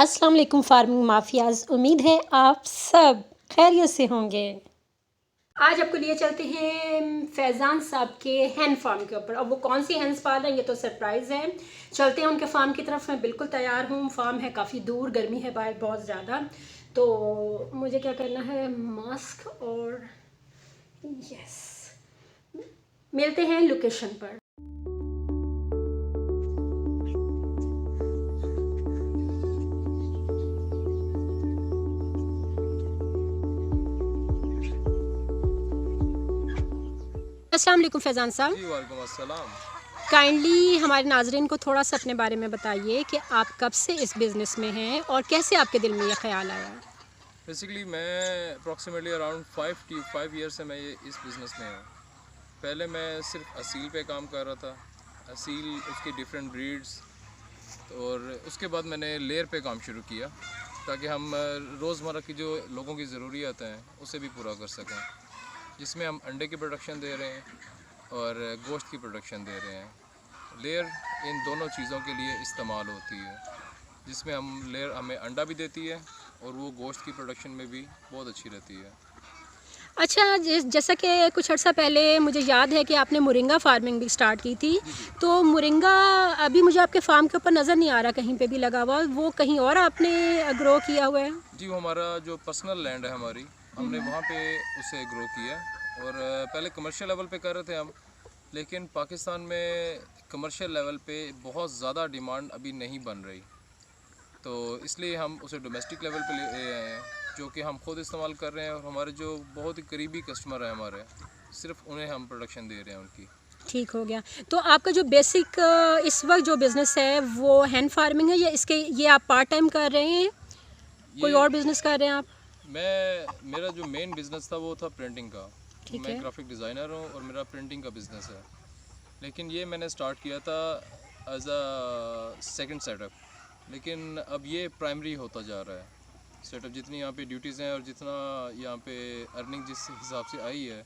अस्सलाम वालेकुम farming mafias. उम्मीद है आप सब खैरियत से होंगे। आज आपको लिए चलते हैं फैज़ान साहब के हैन फार्म के ऊपर। अब वो कौन सी हैंस फार्म है ये तो सरप्राइज़ है। चलते हैं उनके फार्म की तरफ। मैं बिल्कुल तैयार हूँ। फार्म है काफ़ी दूर, गर्मी है बाहर बहुत ज़्यादा, तो मुझे क्या करना है, मास्क और यस, मिलते हैं लोकेशन पर। अस्सलाम वालेकुम फैज़ान साहब। जी वालेकुम अस्सलाम। काइंडली हमारे नाजरीन को थोड़ा सा अपने बारे में बताइए कि आप कब से इस बिज़नेस में हैं और कैसे आपके दिल में ये ख्याल आया। बेसिकली मैं अप्रॉक्सीमेटली अराउंड 5 ईयर से मैं ये इस बिज़नेस में हूँ। पहले मैं सिर्फ असील पे काम कर रहा था, असील उसकी डिफरेंट ब्रीड्स, और उसके बाद मैंने लेयर पे काम शुरू किया ताकि हम रोज़मर्रा की जो लोगों की ज़रूरियात हैं उसे भी पूरा कर सकें, जिसमें हम अंडे की प्रोडक्शन दे रहे हैं और गोश्त की प्रोडक्शन दे रहे हैं। लेयर इन दोनों चीज़ों के लिए इस्तेमाल होती है, जिसमें हम लेयर हमें अंडा भी देती है और वो गोश्त की प्रोडक्शन में भी बहुत अच्छी रहती है। अच्छा, जैसा कि कुछ अर्सा पहले मुझे याद है कि आपने मोरिंगा फार्मिंग भी स्टार्ट की थी, जी जी। तो मोरिंगा अभी मुझे आपके फार्म के ऊपर नज़र नहीं आ रहा कहीं पे भी लगा हुआ, वो कहीं और आपने ग्रो किया हुआ है? जी, वो हमारा जो पर्सनल लैंड है हमारी, हमने वहाँ पे उसे ग्रो किया। और पहले कमर्शियल लेवल पे कर रहे थे हम, लेकिन पाकिस्तान में कमर्शियल लेवल पे बहुत ज़्यादा डिमांड अभी नहीं बन रही, तो इसलिए हम उसे डोमेस्टिक लेवल पे ले आए हैं, जो कि हम खुद इस्तेमाल कर रहे हैं। और हमारे जो बहुत ही करीबी कस्टमर हैं हमारे, सिर्फ उन्हें हम प्रोडक्शन दे रहे हैं उनकी। ठीक हो गया। तो आपका जो बेसिक इस वक्त जो बिज़नेस है वो हैंड फार्मिंग है, या इसके ये आप पार्ट टाइम कर रहे हैं, कोई ये और बिज़नेस कर रहे हैं आप? मेरा जो मेन बिज़नेस था वो था प्रिंटिंग का। ठीक मैं है। ग्राफिक डिज़ाइनर हूँ और मेरा प्रिंटिंग का बिज़नेस है, लेकिन ये मैंने स्टार्ट किया था एज अ सेकंड सेटअप, लेकिन अब ये प्राइमरी होता जा रहा है सेटअप। जितनी यहाँ पे ड्यूटीज़ हैं और जितना यहाँ पे अर्निंग जिस हिसाब से आई है,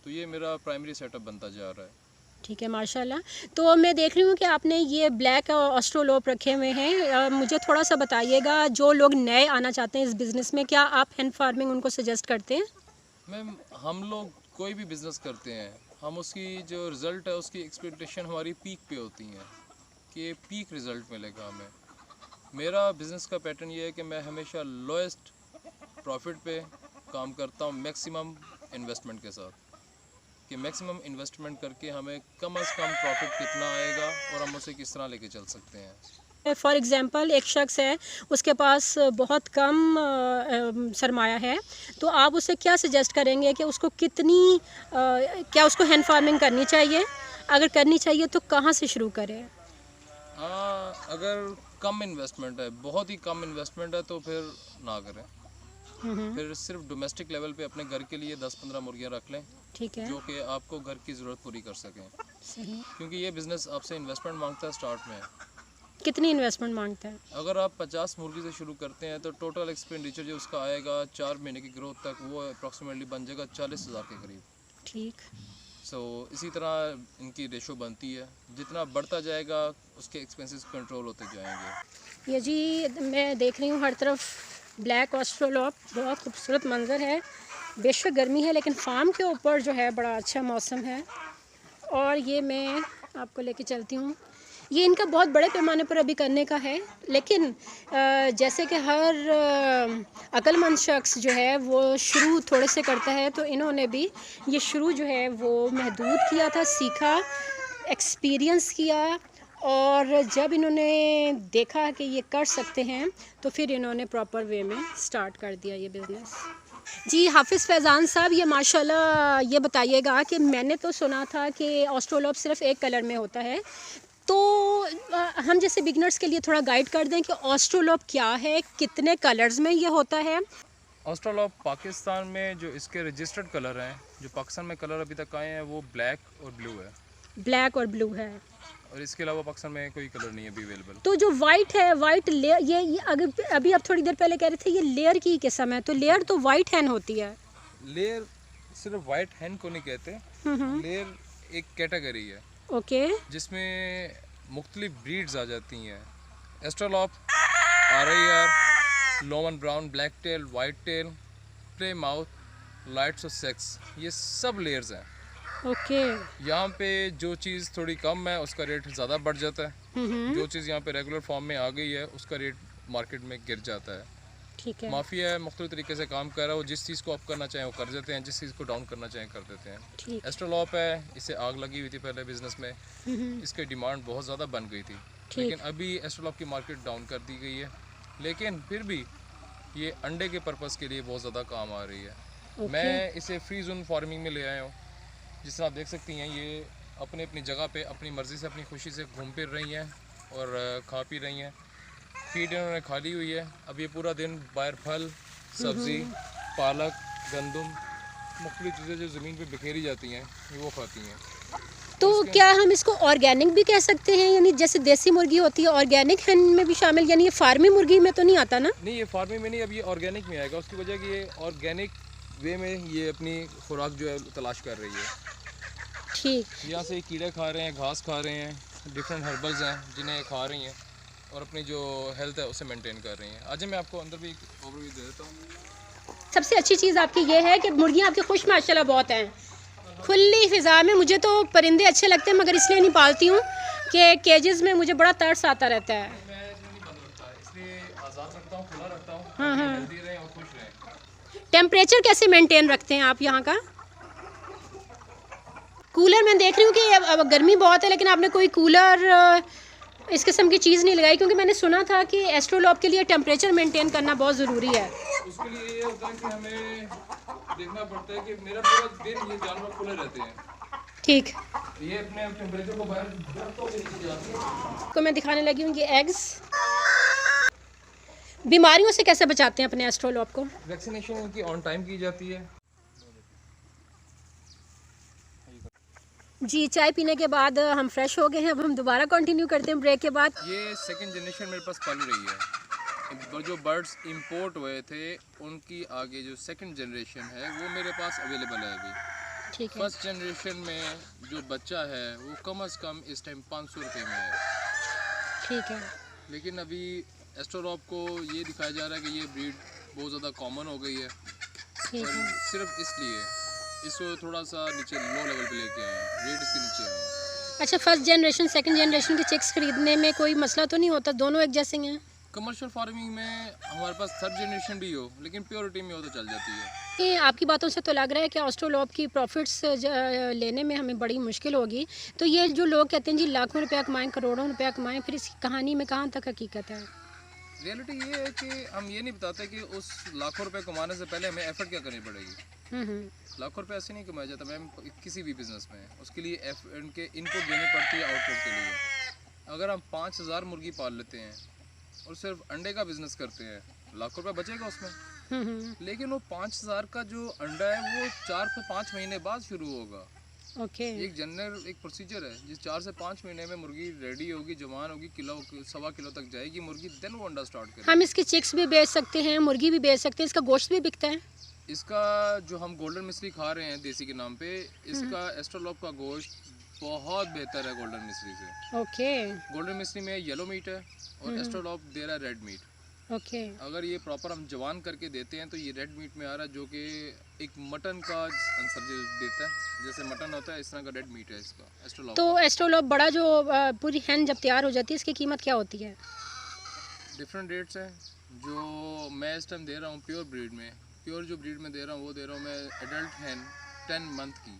तो ये मेरा प्राइमरी सेटअप बनता जा रहा है। ठीक है, माशाल्लाह। तो मैं देख रही हूँ कि आपने ये ब्लैक ऑस्ट्रोलोप रखे हुए हैं। मुझे थोड़ा सा बताइएगा, जो लोग नए आना चाहते हैं इस बिज़नेस में, क्या आप हैंड फार्मिंग उनको सजेस्ट करते हैं? मैम, हम लोग कोई भी बिज़नेस करते हैं, हम उसकी जो रिज़ल्ट है उसकी एक्सपेक्टेशन हमारी पीक पे होती हैं कि पीक रिज़ल्ट मिलेगा हमें। मेरा बिज़नेस का पैटर्न ये है कि मैं हमेशा लोएस्ट प्रॉफिट पे काम करता हूँ, मैक्सिमम इन्वेस्टमेंट के साथ, कि मैक्सिमम इन्वेस्टमेंट करके हमें कम से कम प्रॉफिट कितना आएगा और हम उसे किस तरह लेके चल सकते हैं। फॉर एग्ज़ाम्पल एक शख्स है, उसके पास बहुत कम सरमाया है, तो आप उसे क्या सजेस्ट करेंगे कि उसको कितनी क्या उसको हैंड फार्मिंग करनी चाहिए? अगर करनी चाहिए तो कहाँ से शुरू करें? अगर कम इन्वेस्टमेंट है, बहुत ही कम इन्वेस्टमेंट है, तो फिर ना करें। फिर सिर्फ डोमेस्टिक लेवल पे अपने घर के लिए 10-15 मुर्गियाँ रख लें, ठीक है। जो कि आपको घर की ज़रूरत पूरी कर सकें, सही। क्योंकि ये बिज़नेस आपसे इन्वेस्टमेंट मांगता है स्टार्ट में। कितनी इन्वेस्टमेंट मांगता है? अगर आप 50 मुर्गी से शुरू करते हैं तो टोटल एक्सपेंडिचर जो उसका आएगा 4 महीने की ग्रोथ तक, वो अप्रॉक्सीमेटली बन जाएगा 40,000 के करीब। ठीक। इसी तरह इनकी रेशो बनती है, जितना बढ़ता जाएगा उसके एक्सपेंसेस कंट्रोल होते जाएंगे। ये जी, मैं देख रही हूँ हर तरफ ब्लैक ऑस्ट्रोलॉप, बहुत खूबसूरत मंजर है। बेशक गर्मी है, लेकिन फार्म के ऊपर जो है बड़ा अच्छा मौसम है। और ये मैं आपको लेके चलती हूँ। ये इनका बहुत बड़े पैमाने पर अभी करने का है, लेकिन जैसे कि हर अक्लमंद शख्स जो है वो शुरू थोड़े से करता है, तो इन्होंने भी ये शुरू जो है वो महदूद किया था, सीखा, एक्सपीरियंस किया, और जब इन्होंने देखा कि ये कर सकते हैं तो फिर इन्होंने प्रॉपर वे में स्टार्ट कर दिया ये बिज़नेस। जी हाफ़िज़ फैज़ान साहब, ये माशाल्लाह, ये बताइएगा कि मैंने तो सुना था कि ऑस्ट्रोलॉप सिर्फ एक कलर में होता है, तो हम जैसे बिगनर्स के लिए थोड़ा गाइड कर दें कि ऑस्ट्रोलॉप क्या है, कितने कलर्स में ये होता है? ऑस्ट्रोलॉप पाकिस्तान में जो इसके रजिस्टर्ड कलर हैं, जो पाकिस्तान में कलर अभी तक आए हैं, वो ब्लैक और ब्लू है। ब्लैक और ब्लू है। और इसके अलावा पाकिस्तान में कोई कलर नहीं है अभी अवेलेबल। तो जो वाइट है, वाइट लेयर, ये अगर अभी आप थोड़ी देर पहले कह रहे थे ये लेयर की किस्म है, तो लेयर तो वाइट हैन होती है। लेयर सिर्फ वाइट हैन को नहीं कहते, लेयर एक कैटेगरी है ओके। जिसमें मुख्तलिफ ब्रीड्स आ जाती हैं। Australorp, RIR, lohmann brown, black tail, white tail, Plymouth, lights और सेक्स, ये सब लेयर्स हैं। ओके। यहाँ पे जो चीज़ थोड़ी कम है उसका रेट ज़्यादा बढ़ जाता है, जो चीज़ यहाँ पे रेगुलर फॉर्म में आ गई है उसका रेट मार्केट में गिर जाता है। ठीक है। माफिया है, मुख्तलिफ तरीके से काम कर रहा है, वो जिस चीज़ को अप करना चाहें वो कर देते हैं, जिस चीज़ को डाउन करना चाहें कर देते हैं। ठीक। एस्ट्रोलॉप है, इसे आग लगी हुई थी पहले बिजनेस में, इसकी डिमांड बहुत ज़्यादा बन गई थी, लेकिन अभी एस्ट्रोलॉप की मार्केट डाउन कर दी गई है, लेकिन फिर भी ये अंडे के पर्पज़ के लिए बहुत ज़्यादा काम आ रही है। मैं इसे फ्री जोन फार्मिंग में ले आया हूँ। जिस तरह आप देख सकती हैं, ये अपनी अपनी जगह पे अपनी मर्ज़ी से अपनी खुशी से घूम फिर रही हैं और खा पी रही हैं। फीड इन्होंने खाली हुई है। अब ये पूरा दिन बाहर फल, सब्ज़ी, पालक, गंदम, मुख्तलिफ चीज़ें जो ज़मीन पे बिखेरी जाती हैं वो खाती हैं। तो क्या हम इसको ऑर्गेनिक भी कह सकते हैं, यानी जैसे देसी मुर्गी होती है ऑर्गेनिक है में भी शामिल, यानी ये फार्मी मुर्गी में तो नहीं आता ना? नहीं, ये फार्मिंग में नहीं, अब ये ऑर्गेनिक में आएगा। उसकी वजह कि ये ऑर्गेनिक वे में ये अपनी खुराक जो है तलाश कर रही है। ठीक। यहाँ से कीड़े खा रहे हैं, घास खा रहे हैं, डिफरेंट हर्बल्स हैं जिन्हें खा रही हैं और अपनी जो हेल्थ है उसे मेंटेन कर रही हैं। आज मैं आपको अंदर भी ओवरव्यू दे देता हूँ। सबसे अच्छी चीज़ आपकी ये है कि मुर्गियाँ आपकी खुश माशाल्लाह बहुत हैं, खुली फिज़ा में। मुझे तो परिंदे अच्छे लगते हैं मगर इसलिए नहीं पालती हूँ कि केजेस में मुझे बड़ा तरस आता रहता है। मैं इसलिए नहीं बंद रखता, इसलिए आज़ाद रखता हूँ, खुला रखता हूँ, हाँ, हाँ। हेल्दी रहें और खुश रहें। टेम्परेचर कैसे मेंटेन रखते हैं आप यहाँ का? कूलर मैं देख रही हूँ कि अब गर्मी बहुत है, लेकिन आपने कोई कूलर इस किस्म की चीज़ नहीं लगाई, क्योंकि मैंने सुना था कि एस्ट्रोलॉप के लिए टेम्परेचर मेंटेन करना बहुत ज़रूरी है। उसके लिए ये होता है कि हमें देखना पड़ता है कि मेरा पूरा दिन ये जानवर खुले रहते हैं। ठीक। ये अपने टेम्परेचर को बाहर दरख्तों के नीचे जाती है। को मैं दिखाने लगी हूँ ये एग्स। बीमारियों से कैसे बचाते हैं अपने एस्ट्रोलॉप को? वैक्सीनेशन इनकी ऑन टाइम की जाती है। जी, चाय पीने के बाद हम फ्रेश हो गए हैं। अब हम दोबारा कंटिन्यू करते हैं ब्रेक के बाद। ये सेकंड जनरेशन मेरे पास पल रही है। जो बर्ड्स इंपोर्ट हुए थे उनकी आगे जो सेकंड जनरेशन है वो मेरे पास अवेलेबल है अभी। ठीक है। फर्स्ट जनरेशन में जो बच्चा है वो कम से कम इस टाइम 500 रुपये में है। ठीक है। लेकिन अभी एस्ट्रोलॉप को ये दिखाया जा रहा है कि ये ब्रीड बहुत ज़्यादा कॉमन हो गई है, ठीक और है। सिर्फ इसलिए इसको थोड़ा सा नीचे लो लेवल पे लेके आए हैं, रेट इसके नीचे आए हैं। अच्छा, फर्स्ट जनरेशन सेकंड जनरेशन के चिक्स खरीदने में कोई मसला तो नहीं होता? दोनों एक जैसे हैं? कमर्शियल फार्मिंग में हमारे पास थर्ड जनरेशन भी हो लेकिन प्योरिटी में हो तो चल जाती है। ये आपकी बातों से तो लग रहा है कि एस्ट्रोलॉप की प्रॉफिट्स लेने में हमें बड़ी मुश्किल होगी। तो ये जो लोग कहते हैं जी लाखों रुपया कमाएं, करोड़ों रुपया कमाएं, फिर इस कहानी में कहाँ तक हकीकत है? रियलिटी ये है कि हम ये नहीं बताते कि उस लाखों रुपए कमाने से पहले हमें एफर्ट क्या करनी पड़ेगी। लाखों रुपए ऐसे नहीं कमाया जाता मैम किसी भी बिजनेस में। उसके लिए उनके इनपुट देनी पड़ती है आउटपुट के लिए। अगर हम 5000 मुर्गी पाल लेते हैं और सिर्फ अंडे का बिजनेस करते हैं, लाखों रुपए बचेगा उसमें। लेकिन वो 5000 का जो अंडा है वो 4 से 5 महीने बाद शुरू होगा। ओके। एक जनरल एक प्रोसीजर है जिस 4 से 5 महीने में मुर्गी रेडी होगी, जवान होगी, किलो सवा किलो तक जाएगी मुर्गी, देन वो अंडा स्टार्ट करेगी। हम इसके चिक्स भी बेच सकते हैं, मुर्गी भी बेच सकते हैं, इसका गोश्त भी बिकता है? इसका जो हम गोल्डन मिश्री खा रहे हैं देसी के नाम पे, इसका एस्ट्रोलॉप का गोश्त बहुत बेहतर है गोल्डन मिश्री से। ओके। गोल्डन मिश्री में येलो मीट है और एस्ट्रोलॉप दे रहा है रेड मीट। ओके। अगर ये प्रॉपर हम जवान करके देते हैं तो ये रेड मीट में आ रहा है, जो कि एक मटन का आंसर देता है। जैसे मटन होता है इस तरह का रेड मीट है इसका एस्ट्रोलॉप। तो एस्ट्रोलॉप बड़ा जो पूरी हैन जब तैयार हो जाती है, इसकी कीमत क्या होती है? डिफरेंट रेट्स हैं। जो मैं इस टाइम दे रहा हूँ प्योर ब्रीड में, प्योर जो ब्रीड में दे रहा हूँ वो दे रहा हूँ मैं एडल्ट हैन 10 मंथ की,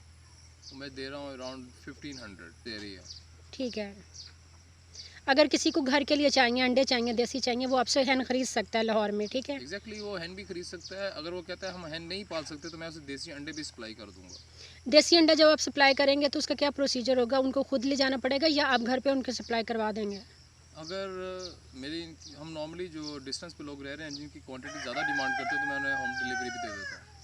तो मैं दे रहा हूँ अराउंड 1500 दे रही है। ठीक है। अगर किसी को घर के लिए चाहिए, अंडे चाहिए, देसी चाहिए, वो आपसे हैन खरीद सकता है लाहौर में? ठीक है। एग्जैक्टली वो हैन भी खरीद सकता है। अगर वो कहता है हम हैन नहीं पाल सकते तो मैं उसे देसी अंडे भी सप्लाई कर दूंगा। देसी अंडा जब आप सप्लाई करेंगे तो उसका क्या प्रोसीजर होगा? उनको खुद ले जाना पड़ेगा या आप घर पे उनके सप्लाई करवा देंगे? अगर हम नॉर्मली जो डिस्टेंस पे लोग रह रहे हैं जिनकी क्वांटिटी ज़्यादा डिमांड करते हैं तो मैं उन्हें होम डिलीवरी भी दे देता हूँ।